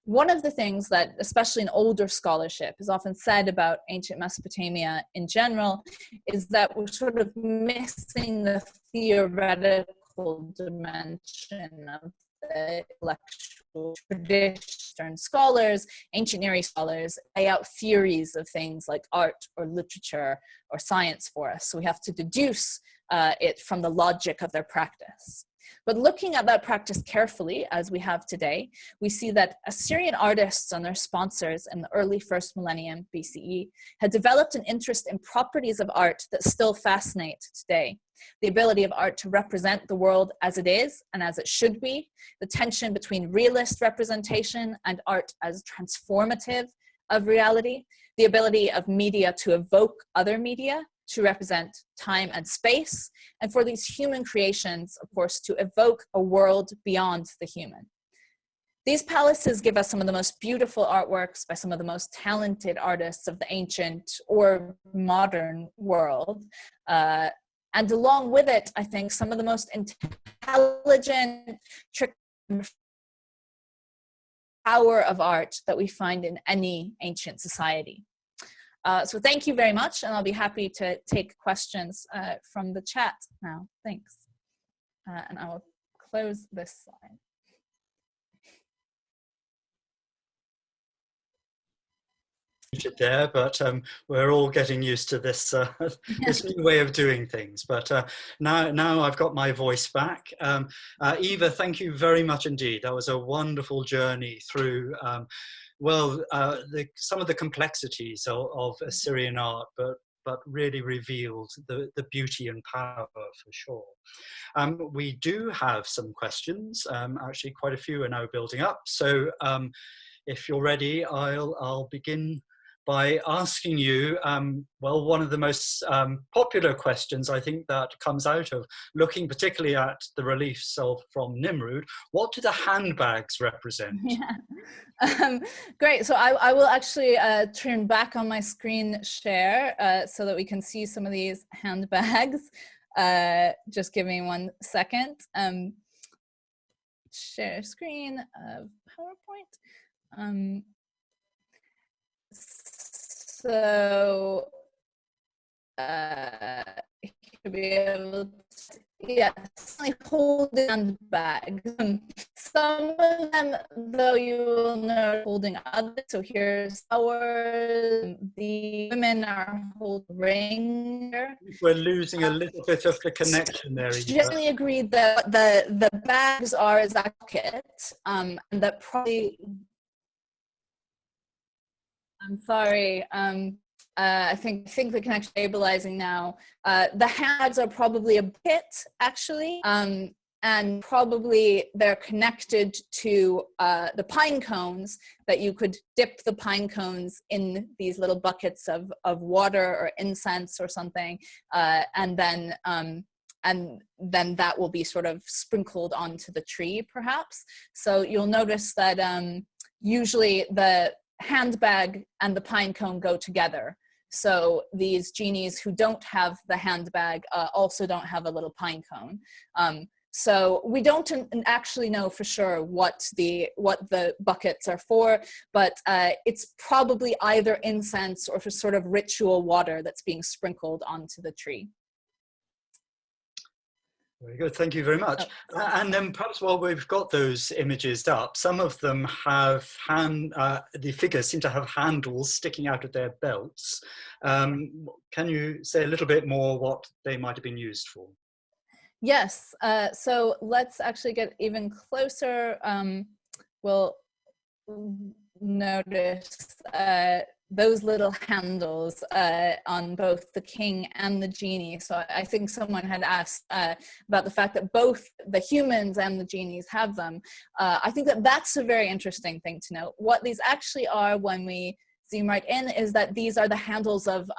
S2: One of the things that, especially in older scholarship, is often said about ancient Mesopotamia in general is that we're sort of missing the theoretical dimension of the intellectual tradition Western scholars, ancient Near East scholars, lay out theories of things like art or literature or science for us. So we have to deduce it from the logic of their practice. But looking at that practice carefully, as we have today, we see that Assyrian artists and their sponsors in the early first millennium BCE had developed an interest in properties of art that still fascinate today. The ability of art to represent the world as it is and as it should be, the tension between realist representation and art as transformative of reality, the ability of media to evoke other media, to represent time and space, and for these human creations, of course, to evoke a world beyond the human. These palaces give us some of the most beautiful artworks by some of the most talented artists of the ancient or modern world. And along with it, I think some of the most intelligent power of art that we find in any ancient society. So thank you very much, and I'll be happy to take questions from the chat now. Thanks. And I will close this slide.
S1: There, but we're all getting used to this this new way of doing things. But now I've got my voice back. Eva, thank you very much indeed. That was a wonderful journey through some of the complexities of Assyrian art, but really revealed the beauty and power for sure. We do have some questions. Actually, quite a few are now building up. So if you're ready, I'll begin by asking you, one of the most popular questions I think that comes out of looking particularly at the reliefs from Nimrud, what do the handbags represent?
S2: Yeah. Great, so I will actually turn back on my screen share so that we can see some of these handbags. Just give me 1 second. Share screen of PowerPoint. So you'll be able to, yes, holding handbags. Some of them, though, you will know holding others. So here's the women are holding ring.
S1: We're losing a little bit of the connection there.
S2: Generally agreed that the bags are as a pocket, and that probably. I'm sorry. I think the connection is stabilizing now. The handbags are probably a bit, actually, and probably they're connected to the pine cones, that you could dip the pine cones in these little buckets of water or incense or something, and then that will be sort of sprinkled onto the tree, perhaps. So you'll notice that usually the handbag and the pine cone go together. So these genies who don't have the handbag also don't have a little pine cone. So we don't actually know for sure what the buckets are for, but it's probably either incense or for sort of ritual water that's being sprinkled onto the tree.
S1: Very good, thank you very much. And then perhaps while we've got those images up, some of them have the figures seem to have handles sticking out of their belts. Can you say a little bit more what they might have been used for?
S2: Yes, so let's actually get even closer. We'll notice those little handles on both the king and the genie. So I think someone had asked about the fact that both the humans and the genies have them. I think that that's a very interesting thing to know. What these actually are, when we zoom right in, is that these are the handles of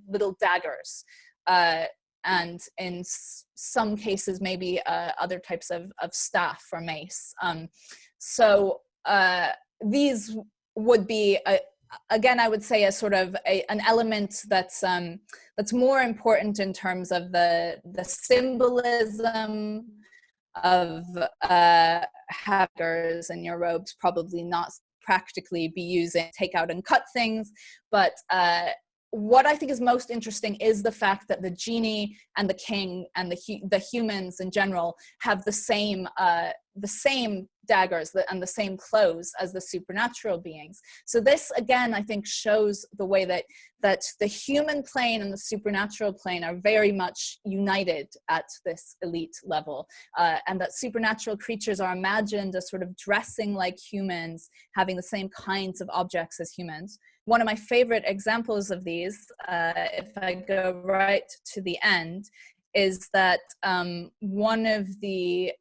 S2: little daggers. And in some cases, maybe other types of staff or mace. So these would be again, I would say a sort of an element that's more important in terms of the symbolism of hackers in your robes, probably not practically be using take out and cut things, but what I think is most interesting is the fact that the genie and the king and the humans in general have the same daggers and the same clothes as the supernatural beings. So this, again, I think shows the way that the human plane and the supernatural plane are very much united at this elite level, and that supernatural creatures are imagined as sort of dressing like humans, having the same kinds of objects as humans. One of my favorite examples of these, if I go right to the end, is that one of the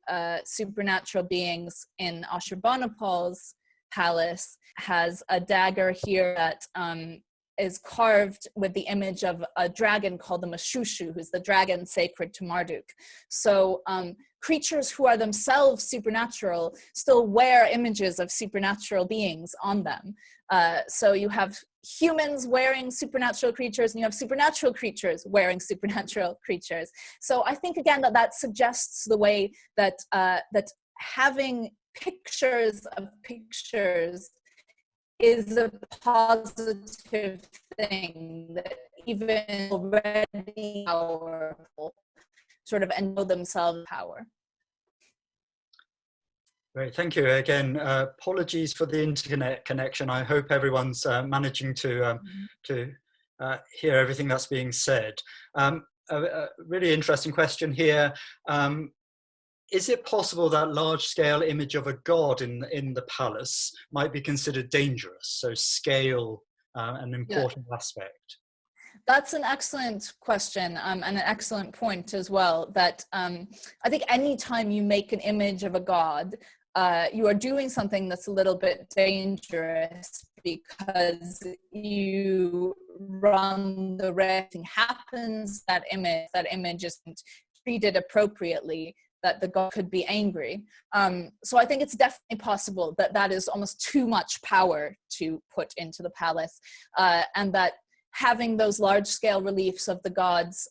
S2: supernatural beings in Ashurbanipal's palace has a dagger here that is carved with the image of a dragon called the Mashushu, who's the dragon sacred to Marduk. So creatures who are themselves supernatural still wear images of supernatural beings on them. So you have humans wearing supernatural creatures, and you have supernatural creatures wearing supernatural creatures. So I think, again, that suggests the way that that having pictures of pictures is a positive thing, that even already powerful sort of endow themselves power.
S1: Great, thank you again. Apologies for the internet connection. I hope everyone's managing to hear everything that's being said. A really interesting question here. Is it possible that large-scale image of a god in the palace might be considered dangerous? So scale, an important aspect.
S2: That's an excellent question, and an excellent point as well, that I think anytime you make an image of a god, you are doing something that's a little bit dangerous, because you run the risk happens that image isn't treated appropriately, that the god could be angry. So I think it's definitely possible that that is almost too much power to put into the palace, and that having those large-scale reliefs of the gods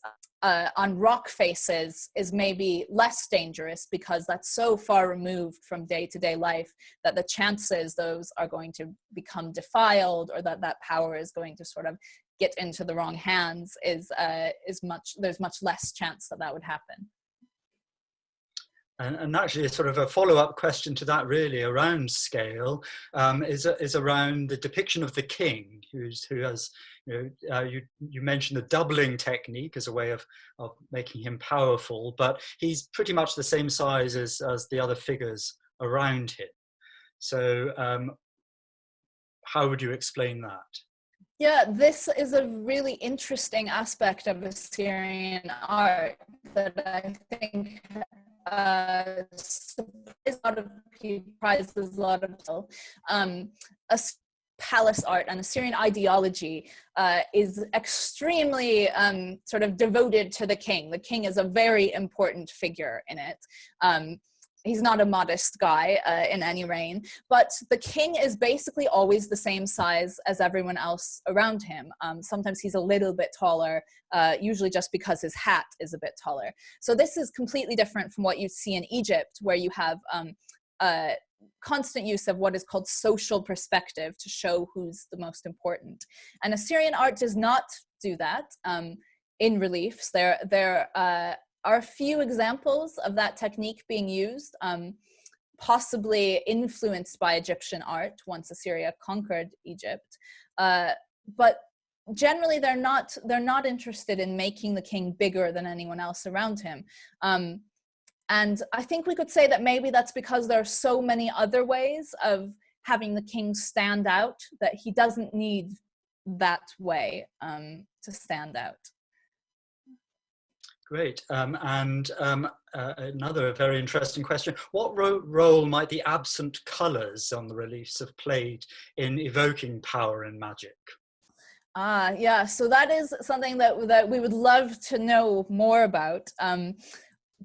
S2: on rock faces is maybe less dangerous, because that's so far removed from day-to-day life that the chances those are going to become defiled, or that power is going to sort of get into the wrong hands, there's much less chance that would happen.
S1: And actually, sort of a follow-up question to that, really, around scale, is around the depiction of the king, who has, you mentioned the doubling technique as a way of making him powerful, but he's pretty much the same size as the other figures around him. So how would you explain that? Yeah,
S2: this is a really interesting aspect of Assyrian art that I think surprises a lot of people. Palace art and Assyrian ideology is extremely sort of devoted to the king. The king is a very important figure in it. He's not a modest guy in any reign, but the king is basically always the same size as everyone else around him. Sometimes he's a little bit taller, usually just because his hat is a bit taller. So this is completely different from what you see in Egypt, where you have constant use of what is called social perspective to show who's the most important. And Assyrian art does not do that in reliefs. There are a few examples of that technique being used, possibly influenced by Egyptian art once Assyria conquered Egypt. But generally, they're not interested in making the king bigger than anyone else around him. And I think we could say that maybe that's because there are so many other ways of having the king stand out that he doesn't need that way to stand out.
S1: Great. Another very interesting question. What role might the absent colours on the reliefs have played in evoking power and magic?
S2: Yeah, so that is something that we would love to know more about.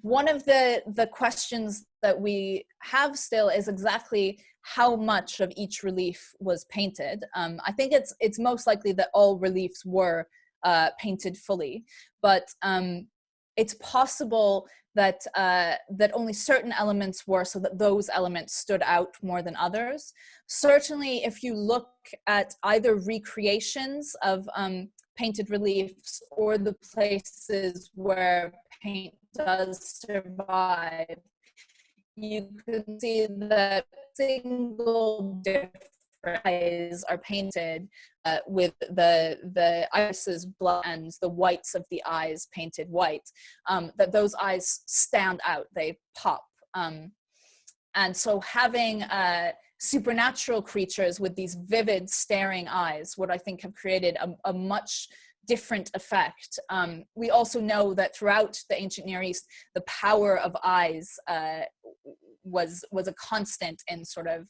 S2: One of the questions that we have still is exactly how much of each relief was painted. I think it's most likely that all reliefs were painted fully, but it's possible that that only certain elements were, so that those elements stood out more than others. Certainly, if you look at either recreations of painted reliefs or the places where paint does survive, you can see that single different eyes are painted with the iris's blood and the whites of the eyes painted white, that those eyes stand out, they pop. And so having supernatural creatures with these vivid staring eyes would, I think, have created a much different effect. We also know that throughout the ancient Near East, the power of eyes was a constant in sort of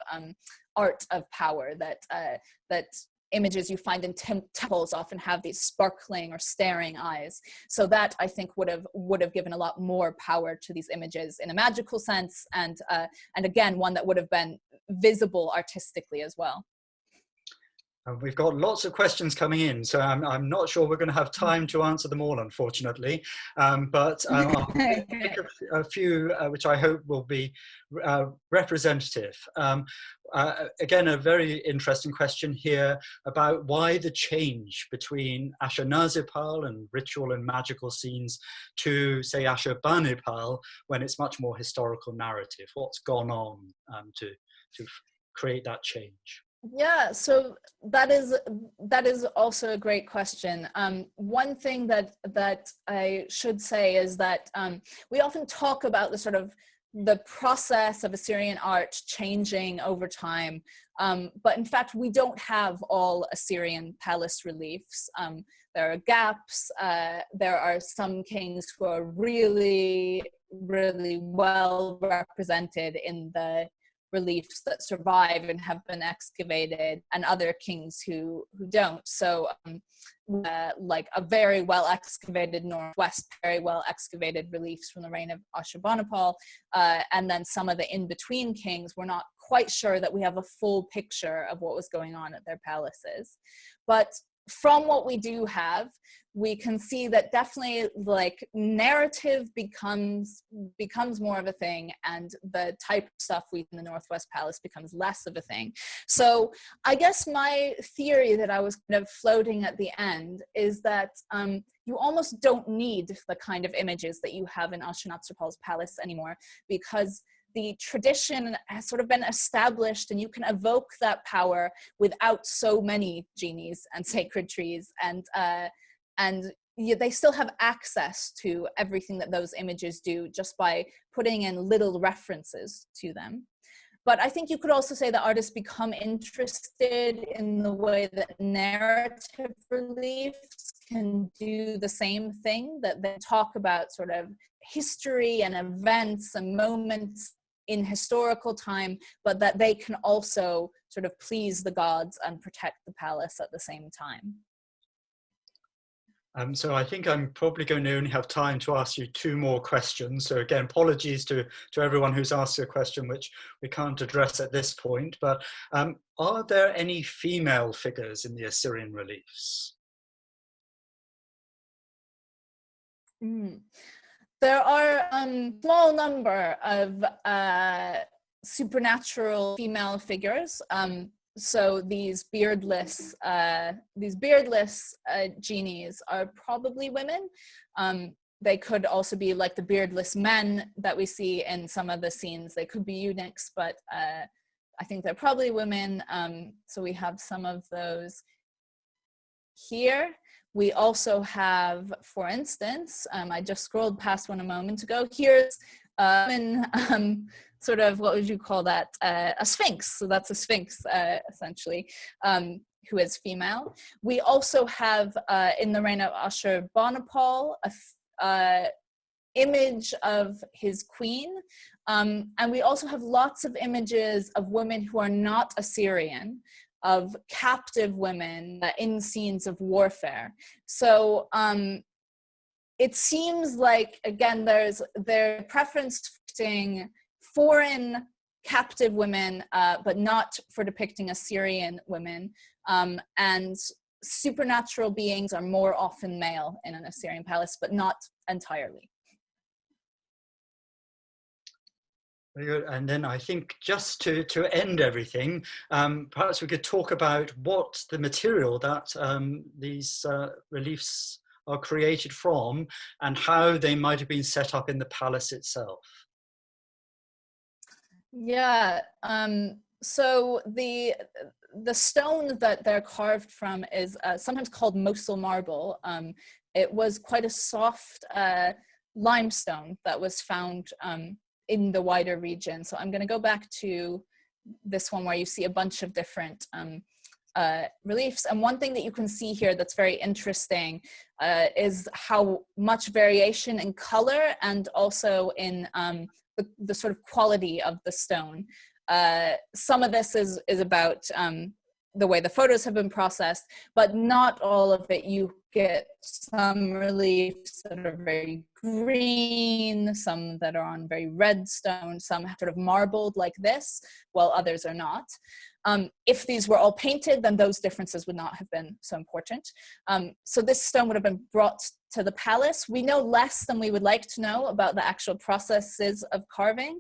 S2: art of power, that images you find in temples often have these sparkling or staring eyes. So that, I think, would have given a lot more power to these images in a magical sense, and again, one that would have been visible artistically as well.
S1: We've got lots of questions coming in, so I'm not sure we're going to have time to answer them all, unfortunately. But I'll pick a few which I hope will be representative. Again, a very interesting question here about why the change between Ashurnasirpal and ritual and magical scenes to, say, Ashurbanipal, when it's much more historical narrative. What's gone on to create that change?
S2: Yeah, so that is also a great question. One thing that I should say is that we often talk about the sort of the process of Assyrian art changing over time, but in fact we don't have all Assyrian palace reliefs. There are gaps. There are some kings who are really, really well represented in the reliefs that survive and have been excavated, and other kings who don't. So like a very well excavated northwest, very well excavated reliefs from the reign of Ashurbanipal, and then some of the in-between kings, we're not quite sure that we have a full picture of what was going on at their palaces. But from what we do have, we can see that definitely like narrative becomes more of a thing, and the type of stuff we in the Northwest Palace becomes less of a thing. So I guess my theory that I was kind of floating at the end is that you almost don't need the kind of images that you have in Ashurnasirpal's palace anymore, because the tradition has sort of been established, and you can evoke that power without so many genies and sacred trees, and they still have access to everything that those images do just by putting in little references to them. But I think you could also say that artists become interested in the way that narrative reliefs can do the same thing, that they talk about sort of history and events and moments in historical time, but that they can also sort of please the gods and protect the palace at the same time.
S1: So I think I'm probably going to only have time to ask you two more questions. So again, apologies to everyone who's asked a question which we can't address at this point, but are there any female figures in the Assyrian reliefs?
S2: There are a small number of supernatural female figures. So these beardless genies are probably women. They could also be like the beardless men that we see in some of the scenes. They could be eunuchs, but I think they're probably women. So we have some of those here. We also have, for instance, I just scrolled past one a moment ago. Here's sort of, what would you call that? A sphinx. So that's a sphinx, essentially, who is female. We also have, in the reign of Ashurbanipal, a image of his queen. And we also have lots of images of women who are not Assyrian, of captive women in scenes of warfare. So it seems like, again, there's their preference for foreign captive women, but not for depicting Assyrian women. And supernatural beings are more often male in an Assyrian palace, but not entirely.
S1: Very good. And then I think just to end everything, perhaps we could talk about what the material that these reliefs are created from, and how they might have been set up in the palace itself.
S2: Yeah. So the stone that they're carved from is sometimes called Mosul marble. It was quite a soft limestone that was found in the wider region. So I'm going to go back to this one where you see a bunch of different reliefs. And one thing that you can see here that's very interesting is how much variation in color and also in the sort of quality of the stone. Some of this is about the way the photos have been processed, but not all of it. You get some reliefs that are very green, some that are on very red stone, some sort of marbled like this, while others are not. If these were all painted, then those differences would not have been so important. So this stone would have been brought to the palace. We know less than we would like to know about the actual processes of carving,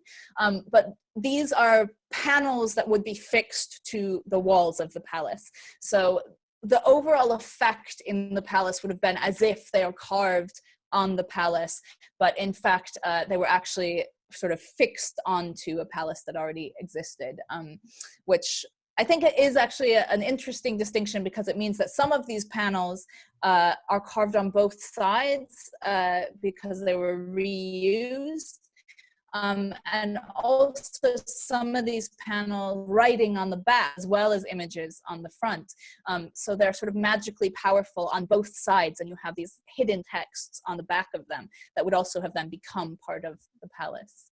S2: but these are panels that would be fixed to the walls of the palace. So the overall effect in the palace would have been as if they are carved on the palace, but in fact, they were actually sort of fixed onto a palace that already existed, which I think it is actually an interesting distinction, because it means that some of these panels are carved on both sides because they were reused. And also some of these panels writing on the back as well as images on the front. So they're sort of magically powerful on both sides, and you have these hidden texts on the back of them that would also have then become part of the palace.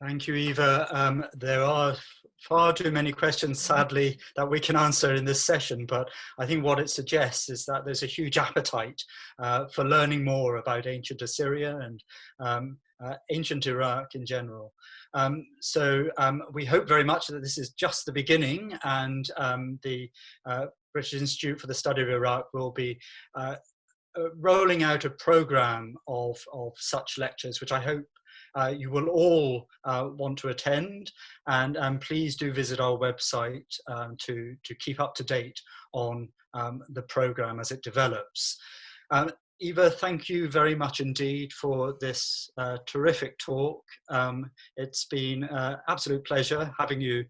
S1: Thank you, Eva. There are far too many questions, sadly, that we can answer in this session, but I think what it suggests is that there's a huge appetite for learning more about ancient Assyria and ancient Iraq in general. So we hope very much that this is just the beginning, and the British Institute for the Study of Iraq will be rolling out a program of such lectures, which I hope you will all want to attend, and please do visit our website to keep up to date on the program as it develops. Eva, thank you very much indeed for this terrific talk. It's been an absolute pleasure having you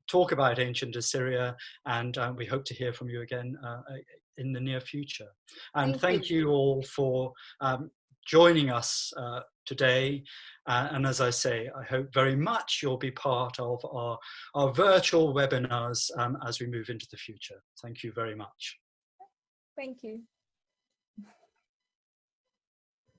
S1: talk about ancient Assyria, and we hope to hear from you again in the near future. And thank you all for joining us today. And as I say, I hope very much you'll be part of our virtual webinars as we move into the future. Thank you very much.
S2: Thank you.